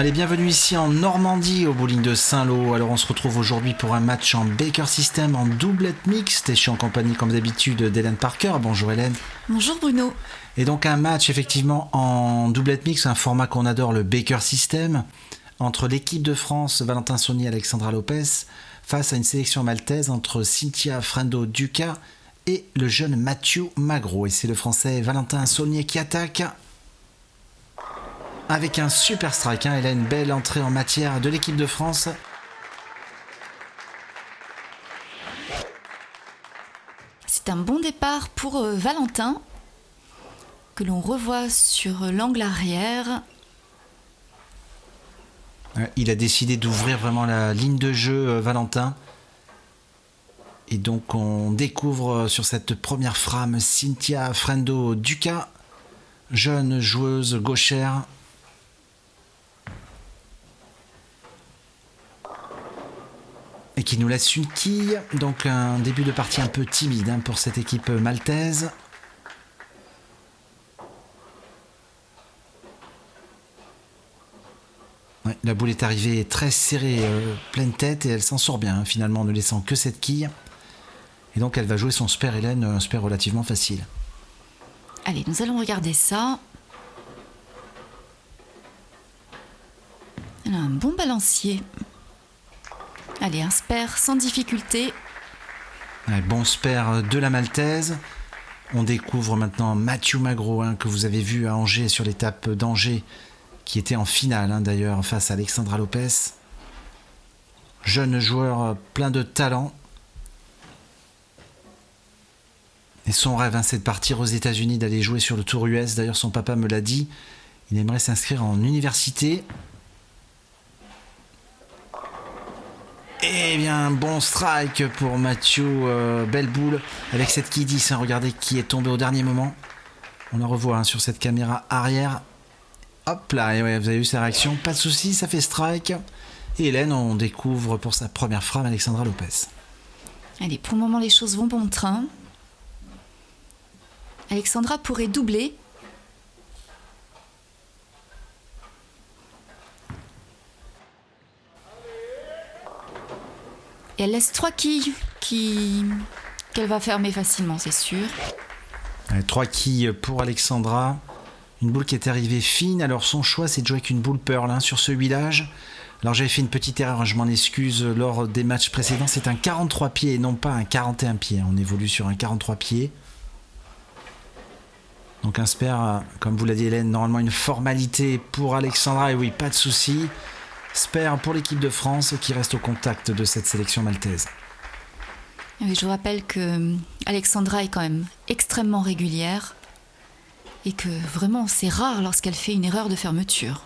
Allez, bienvenue ici en Normandie, au bowling de Saint-Lô. Alors, on se retrouve aujourd'hui pour un match en Baker System en doublette mixte. Et je suis en compagnie, comme d'habitude, d'Hélène Parker. Bonjour Hélène. Bonjour Bruno. Et donc, un match, effectivement, en doublette mixte, un format qu'on adore, le Baker System, entre l'équipe de France, Valentin Saunier et Alexandra Lopez, face à une sélection maltaise entre Cynthia Frendo Duca et le jeune Mathieu Magro. Et c'est le Français Valentin Saunier qui attaque avec un super strike. Elle a une belle entrée en matière de l'équipe de France. C'est un bon départ pour Valentin, que l'on revoit sur l'angle arrière. Il a décidé d'ouvrir vraiment la ligne de jeu, Valentin. Et donc on découvre sur cette première frame Cynthia Frendo Duca, jeune joueuse gauchère. Et qui nous laisse une quille. Donc un début de partie un peu timide pour cette équipe maltaise. Ouais, la boule est arrivée très serrée, pleine tête, et elle s'en sort bien, finalement, en ne laissant que cette quille. Et donc elle va jouer son spare, Hélène, un spare relativement facile. Allez, nous allons regarder ça. Elle a un bon balancier. Allez, un spare sans difficulté. Ouais, bon spare de la maltaise. On découvre maintenant Mathieu Magro, que vous avez vu à Angers, sur l'étape d'Angers, qui était en finale d'ailleurs face à Alexandra Lopez. Jeune joueur plein de talent. Et son rêve, c'est de partir aux États-Unis, d'aller jouer sur le Tour US. D'ailleurs, son papa me l'a dit. Il aimerait s'inscrire en université. Et bien, bon strike pour Mathieu. Belle boule avec cette qui 10. Regardez, qui est tombé au dernier moment. On la revoit sur cette caméra arrière. Hop là, et ouais, vous avez vu sa réaction. Pas de souci, ça fait strike. Et Hélène, on découvre pour sa première frame Alexandra Lopez. Allez, pour le moment, les choses vont bon train. Alexandra pourrait doubler. Et elle laisse 3 quilles qu'elle va fermer facilement, c'est sûr. 3 quilles pour Alexandra. Une boule qui est arrivée fine. Alors son choix, c'est de jouer avec une boule pearl sur ce huilage. Alors j'avais fait une petite erreur, je m'en excuse, lors des matchs précédents. C'est un 43 pieds et non pas un 41 pieds. On évolue sur un 43 pieds. Donc un spare, comme vous l'a dit Hélène, normalement une formalité pour Alexandra. Et oui, pas de souci. Spare pour l'équipe de France qui reste au contact de cette sélection maltaise. Oui, je vous rappelle que Alexandra est quand même extrêmement régulière et que vraiment c'est rare lorsqu'elle fait une erreur de fermeture.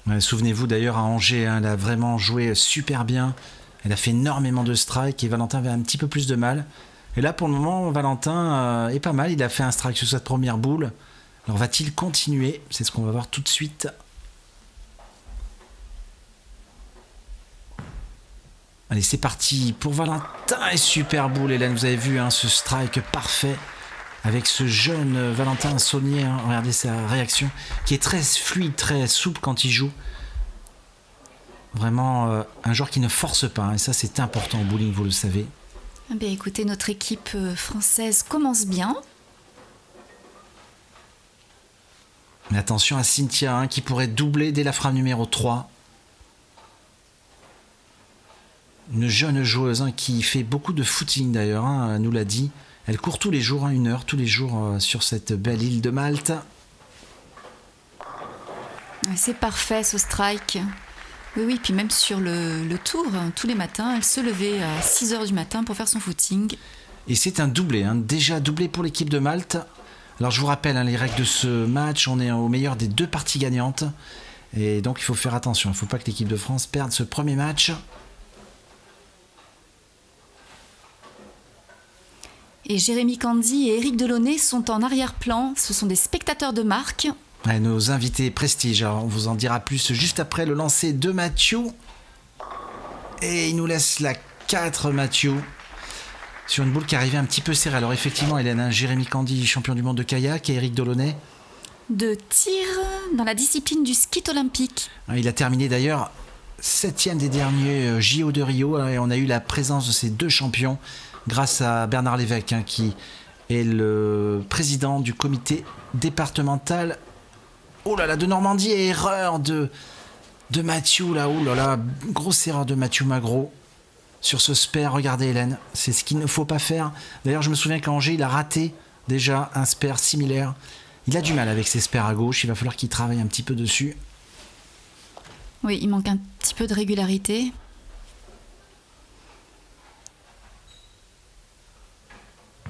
Ouais, souvenez-vous d'ailleurs à Angers, elle a vraiment joué super bien. Elle a fait énormément de strikes et Valentin avait un petit peu plus de mal. Et là pour le moment, Valentin est pas mal. Il a fait un strike sur cette première boule. Alors va-t-il continuer ? C'est ce qu'on va voir tout de suite. Allez, c'est parti pour Valentin. Et super boule, Hélène, vous avez vu ce strike parfait avec ce jeune Valentin Saunier. Regardez sa réaction, qui est très fluide, très souple quand il joue. Vraiment un joueur qui ne force pas, et ça c'est important au bowling, vous le savez. Eh bien, écoutez, notre équipe française commence bien. Mais attention à Cynthia, qui pourrait doubler dès la frame numéro 3. Une jeune joueuse qui fait beaucoup de footing d'ailleurs, elle nous l'a dit. Elle court tous les jours, 1 heure tous les jours sur cette belle île de Malte. C'est parfait ce strike. Oui, puis même sur le tour, tous les matins, elle se levait à 6h du matin pour faire son footing. Et c'est un doublé, déjà doublé pour l'équipe de Malte. Alors je vous rappelle les règles de ce match, on est au meilleur des 2 parties gagnantes. Et donc il faut faire attention, il ne faut pas que l'équipe de France perde ce premier match. Et Jérémy Candy et Éric Delaunay sont en arrière-plan. Ce sont des spectateurs de marque. Ouais, nos invités prestige. Alors, on vous en dira plus juste après le lancer de Mathieu. Et il nous laisse la 4, Mathieu. Sur une boule qui arrivait un petit peu serrée. Alors effectivement, Hélène, Jérémy Candy, champion du monde de kayak, et Éric Delaunay, de tir dans la discipline du ski olympique. Il a terminé d'ailleurs 7e des derniers JO de Rio, et on a eu la présence de ces 2 champions grâce à Bernard Lévesque, qui est le président du comité départemental de Normandie. Et erreur de Mathieu là, grosse erreur de Mathieu Magro sur ce spare. Regardez Hélène, c'est ce qu'il ne faut pas faire. D'ailleurs je me souviens qu'Angers il a raté déjà un spare similaire. Il a du mal avec ses spares à gauche, il va falloir qu'il travaille un petit peu dessus. Oui, il manque un petit peu de régularité.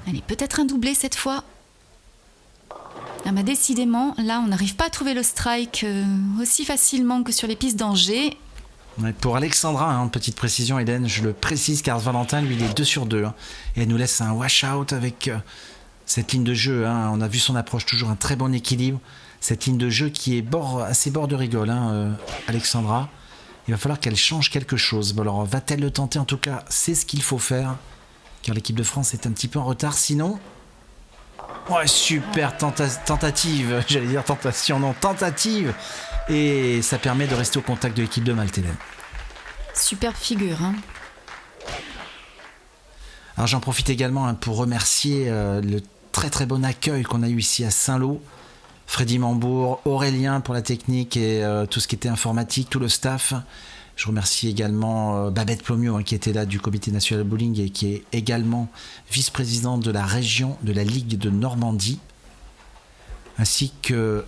Allez, peut-être un doublé cette fois. Ah bah décidément, là on n'arrive pas à trouver le strike aussi facilement que sur les pistes d'Angers. Ouais, pour Alexandra, petite précision Hélène, je le précise car Valentin lui il est 2 sur 2. Et elle nous laisse un wash out avec cette ligne de jeu. On a vu son approche, toujours un très bon équilibre. Cette ligne de jeu qui est assez bord de rigole, Alexandra. Il va falloir qu'elle change quelque chose. Bon, alors va-t-elle le tenter? En tout cas, c'est ce qu'il faut faire. Car l'équipe de France est un petit peu en retard. Sinon... Ouais, super tentative. J'allais dire tentation, non, tentative. Et ça permet de rester au contact de l'équipe de Malte. Superbe figure. Alors j'en profite également pour remercier le très très bon accueil qu'on a eu ici à Saint-Lô. Freddy Mambourg, Aurélien pour la technique et tout ce qui était informatique, tout le staff. Je remercie également Babette Plomio qui était là du comité national de bowling et qui est également vice-présidente de la région de la Ligue de Normandie, ainsi que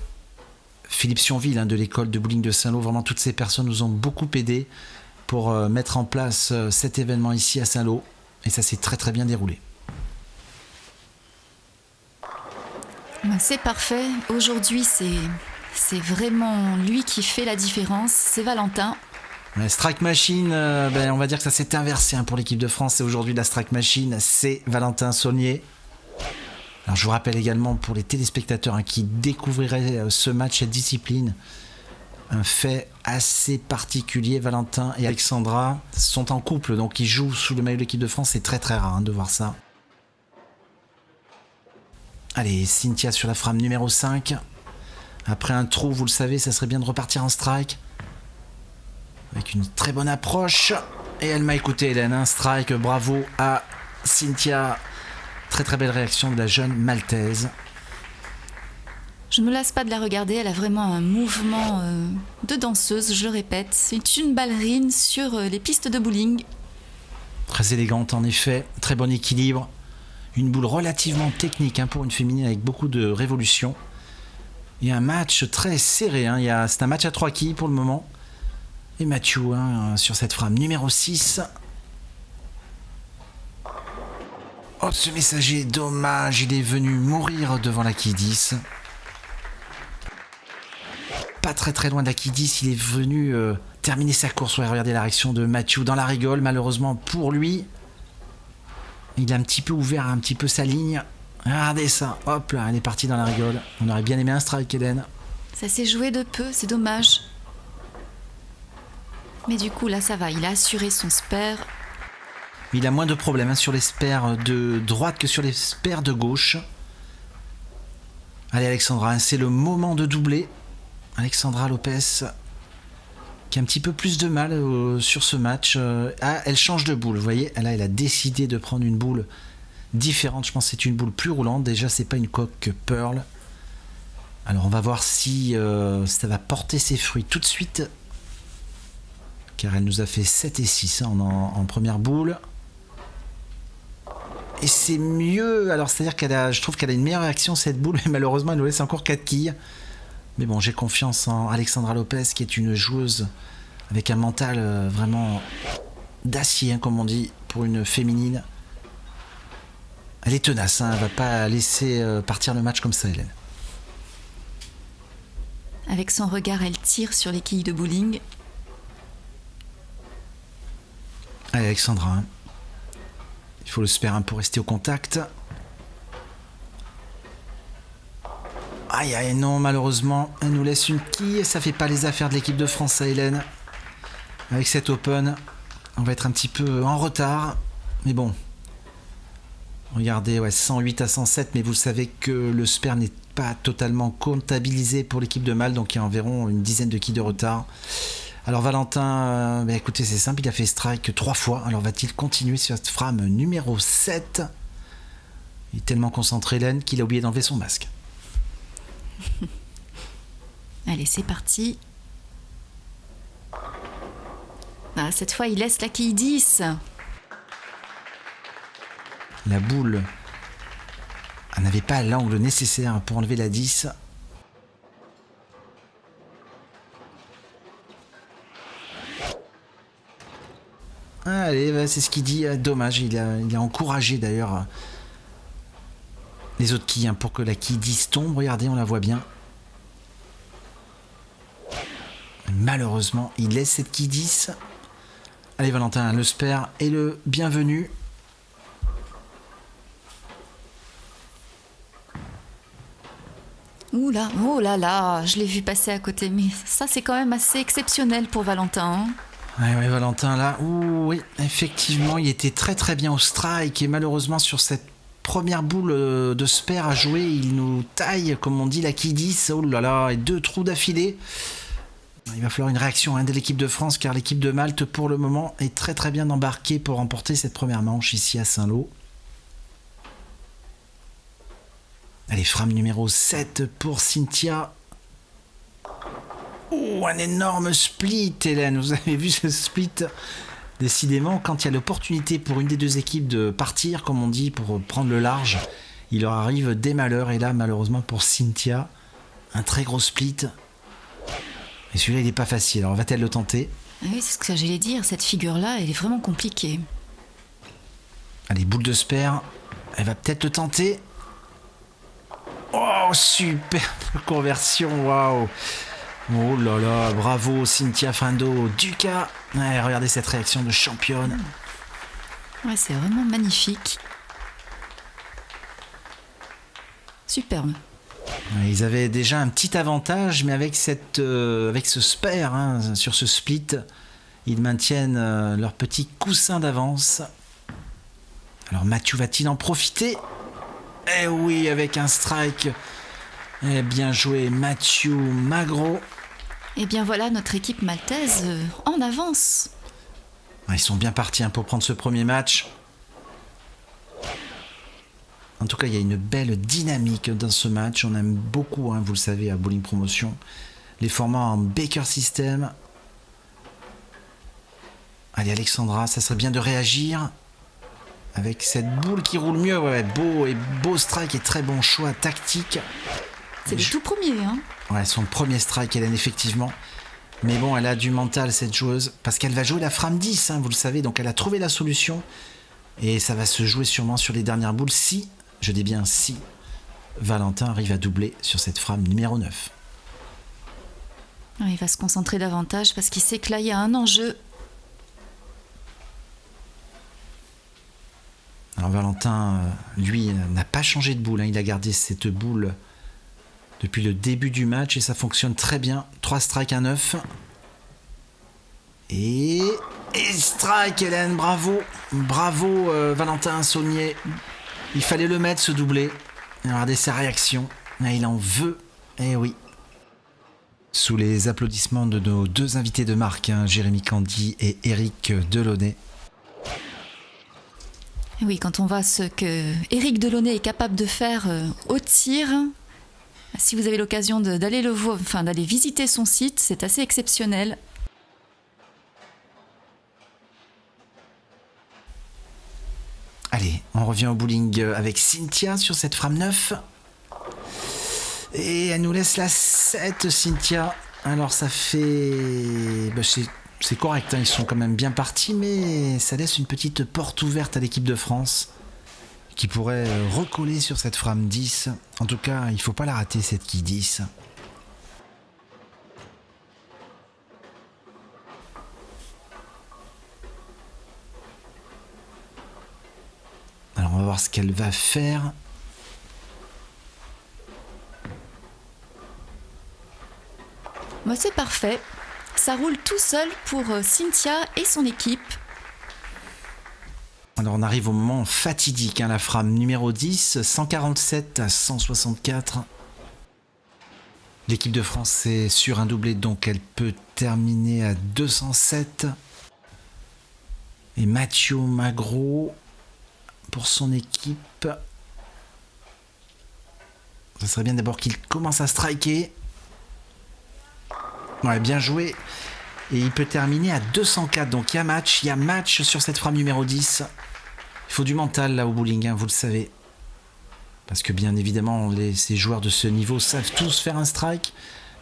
Philippe Sionville de l'école de bowling de Saint-Lô. Vraiment toutes ces personnes nous ont beaucoup aidé pour mettre en place cet événement ici à Saint-Lô et ça s'est très très bien déroulé. C'est parfait. Aujourd'hui c'est vraiment lui qui fait la différence, c'est Valentin. Strike Machine, on va dire que ça s'est inversé pour l'équipe de France. Et aujourd'hui, la Strike Machine, c'est Valentin Saulnier. Alors, je vous rappelle également pour les téléspectateurs qui découvriraient ce match, cette discipline, un fait assez particulier. Valentin et Alexandra sont en couple, donc ils jouent sous le maillot de l'équipe de France. C'est très très rare de voir ça. Allez, Cynthia sur la frame numéro 5. Après un trou, vous le savez, ça serait bien de repartir en strike. Avec une très bonne approche. Et elle m'a écouté, Hélène. Strike, bravo à Cynthia. Très très belle réaction de la jeune Maltaise. Je ne me lasse pas de la regarder. Elle a vraiment un mouvement de danseuse, je le répète. C'est une ballerine sur les pistes de bowling. Très élégante en effet. Très bon équilibre. Une boule relativement technique pour une féminine avec beaucoup de révolution. Il y a un match très serré. C'est un match à 3 quilles pour le moment. Et Mathieu sur cette frame numéro 6. Oh, ce messager, dommage, il est venu mourir devant la quille 10. Pas très très loin de la quille 10, il est venu terminer sa course. Ouais, regardez la réaction de Mathieu dans la rigole, malheureusement pour lui. Il a un petit peu ouvert un petit peu sa ligne. Regardez ça, hop là, elle est partie dans la rigole. On aurait bien aimé un strike, Hélène. Ça s'est joué de peu, c'est dommage. Mais du coup, là, ça va. Il a assuré son spare. Il a moins de problèmes sur les spares de droite que sur les spares de gauche. Allez, Alexandra, c'est le moment de doubler. Alexandra Lopez, qui a un petit peu plus de mal sur ce match. Elle change de boule, vous voyez. Là, elle a décidé de prendre une boule différente. Je pense que c'est une boule plus roulante. Déjà, c'est pas une coque Pearl. Alors, on va voir si ça va porter ses fruits tout de suite. Car elle nous a fait 7 et 6 en première boule. Et c'est mieux. Alors, c'est-à-dire je trouve qu'elle a une meilleure réaction, cette boule, mais malheureusement, elle nous laisse encore 4 quilles. Mais bon, j'ai confiance en Alexandra Lopez, qui est une joueuse avec un mental vraiment d'acier, comme on dit, pour une féminine. Elle est tenace, elle ne va pas laisser partir le match comme ça, Hélène. Avec son regard, elle tire sur les quilles de bowling. Allez, Alexandra, il faut le spare pour rester au contact. Aïe, aïe, non, malheureusement, elle nous laisse une quille. Ça fait pas les affaires de l'équipe de France, à Hélène. Avec cet open, on va être un petit peu en retard. Mais bon, Regardez, 108 à 107, mais vous savez que le spare n'est pas totalement comptabilisé pour l'équipe de Malte, donc il y a environ une dizaine de quilles de retard. Alors Valentin, écoutez, c'est simple, il a fait strike 3 fois, alors va-t-il continuer sur cette frame numéro 7 ? Il est tellement concentré, Hélène, qu'il a oublié d'enlever son masque. Allez, c'est parti. Ah, cette fois, il laisse la quille 10. La boule n'avait pas l'angle nécessaire pour enlever la 10. Allez, c'est ce qu'il dit. Dommage, il a encouragé d'ailleurs les autres quilles pour que la quille 10 tombe. Regardez, on la voit bien. Malheureusement, il laisse cette quille 10. Allez Valentin, le spare est le bienvenu. Oula, oh là là, je l'ai vu passer à côté, mais ça c'est quand même assez exceptionnel pour Valentin. Ouais, Valentin là, oui, effectivement, il était très très bien au strike et malheureusement sur cette première boule de spare à jouer, il nous taille, comme on dit, la quille 10, oh là là, et 2 trous d'affilée. Il va falloir une réaction de l'équipe de France car l'équipe de Malte pour le moment est très très bien embarquée pour remporter cette première manche ici à Saint-Lô. Allez, frame numéro 7 pour Cynthia. Oh, un énorme split, Hélène. Vous avez vu ce split ? Décidément, quand il y a l'opportunité pour une des deux équipes de partir, comme on dit, pour prendre le large, il leur arrive des malheurs. Et là, malheureusement pour Cynthia, un très gros split. Et celui-là, il n'est pas facile. Alors, va-t-elle le tenter ? Oui, c'est ce que j'allais dire. Cette figure-là, elle est vraiment compliquée. Allez, boule de spare. Elle va peut-être le tenter. Oh, superbe conversion, waouh! Oh là là, bravo Cynthia Frindo, Ducas. Ouais, regardez cette réaction de championne. Ouais, c'est vraiment magnifique. Superbe. Ils avaient déjà un petit avantage, mais avec ce spare, sur ce split, ils maintiennent leur petit coussin d'avance. Alors Mathieu va-t-il en profiter ? Eh oui, avec un strike. Eh bien joué, Mathieu Magro. Eh bien voilà notre équipe maltaise en avance. Ils sont bien partis pour prendre ce premier match. En tout cas, il y a une belle dynamique dans ce match. On aime beaucoup, vous le savez, à Bowling Promotion, les formats en Baker System. Allez, Alexandra, ça serait bien de réagir. Avec cette boule qui roule mieux, beau strike et très bon choix tactique. C'est le tout premier, Ouais, son premier strike, Hélène, effectivement. Mais bon, elle a du mental, cette joueuse, parce qu'elle va jouer la frame 10, vous le savez, donc elle a trouvé la solution. Et ça va se jouer sûrement sur les dernières boules, si, je dis bien si, Valentin arrive à doubler sur cette frame numéro 9. Il va se concentrer davantage parce qu'il sait que là, il y a un enjeu. Alors Valentin, lui, n'a pas changé de boule. Il a gardé cette boule depuis le début du match et ça fonctionne très bien. 3 strikes, 1 9. Et strike, Hélène, bravo. Bravo, Valentin Saulnier. Il fallait le mettre, ce doublé. Regardez sa réaction. Il en veut. Eh oui. Sous les applaudissements de nos deux invités de marque, Jérémy Candy et Éric Delaunay. Oui, quand on voit ce que Éric Delaunay est capable de faire au tir, si vous avez l'occasion d'aller d'aller visiter son site, c'est assez exceptionnel. Allez, on revient au bowling avec Cynthia sur cette frame 9. Et elle nous laisse la 7, Cynthia. Alors ça fait... c'est correct, ils sont quand même bien partis, mais ça laisse une petite porte ouverte à l'équipe de France qui pourrait recoller sur cette frame 10. En tout cas, il ne faut pas la rater, cette quille 10. Alors on va voir ce qu'elle va faire. C'est parfait. Ça roule tout seul pour Cynthia et son équipe. Alors on arrive au moment fatidique, la frame numéro 10, 147 à 164. L'équipe de France est sur un doublé, donc elle peut terminer à 207. Et Mathieu Magro, pour son équipe, ça serait bien d'abord qu'il commence à striker. Ouais, bien joué. Et il peut terminer à 204. Donc il y a match sur cette frame numéro 10. Il faut du mental là au bowling, vous le savez. Parce que bien évidemment, ces joueurs de ce niveau savent tous faire un strike.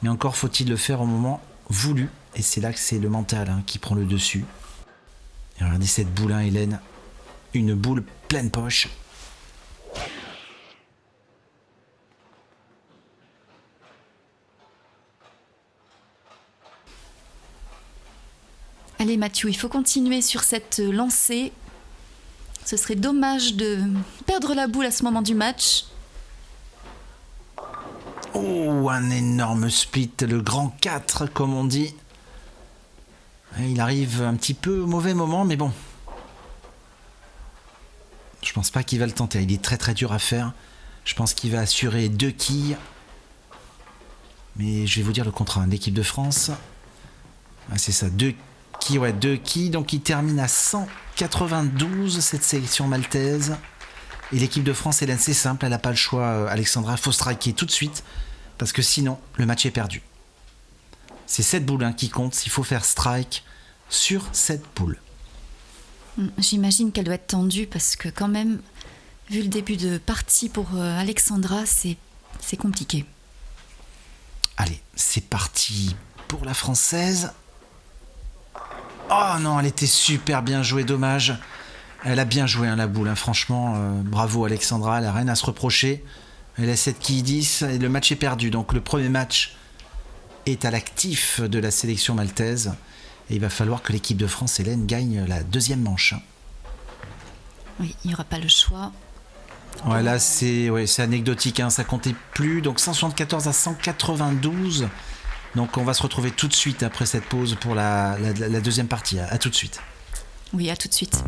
Mais encore faut-il le faire au moment voulu. Et c'est là que c'est le mental qui prend le dessus. Et regardez cette boule, Hélène. Une boule pleine poche. Allez Mathieu, il faut continuer sur cette lancée. Ce serait dommage de perdre la boule à ce moment du match. Oh, un énorme split, le grand 4 comme on dit. Et il arrive un petit peu au mauvais moment, mais bon. Je pense pas qu'il va le tenter, il est très très dur à faire. Je pense qu'il va assurer 2 quilles. Mais je vais vous dire le contraire, l'équipe de France. C'est ça, 2 quilles, donc il termine à 192 cette sélection maltaise. Et l'équipe de France, Hélène, c'est simple, elle n'a pas le choix, Alexandra, il faut striker tout de suite, parce que sinon, le match est perdu. C'est cette boule qui compte, il faut faire strike sur cette boule. J'imagine qu'elle doit être tendue, parce que quand même, vu le début de partie pour Alexandra, c'est compliqué. Allez, c'est parti pour la Française. Oh non, elle était super bien jouée, dommage. Elle a bien joué la boule, franchement, bravo Alexandra, elle n'a rien à se reprocher. Elle a 7 quilles 10 et le match est perdu. Donc le premier match est à l'actif de la sélection maltaise. Et il va falloir que l'équipe de France, Hélène, gagne la deuxième manche. Oui, il n'y aura pas le choix. Ouais, là c'est anecdotique, ça comptait plus. Donc 174 à 192. Donc on va se retrouver tout de suite après cette pause pour la deuxième partie. À tout de suite. Oui, à tout de suite.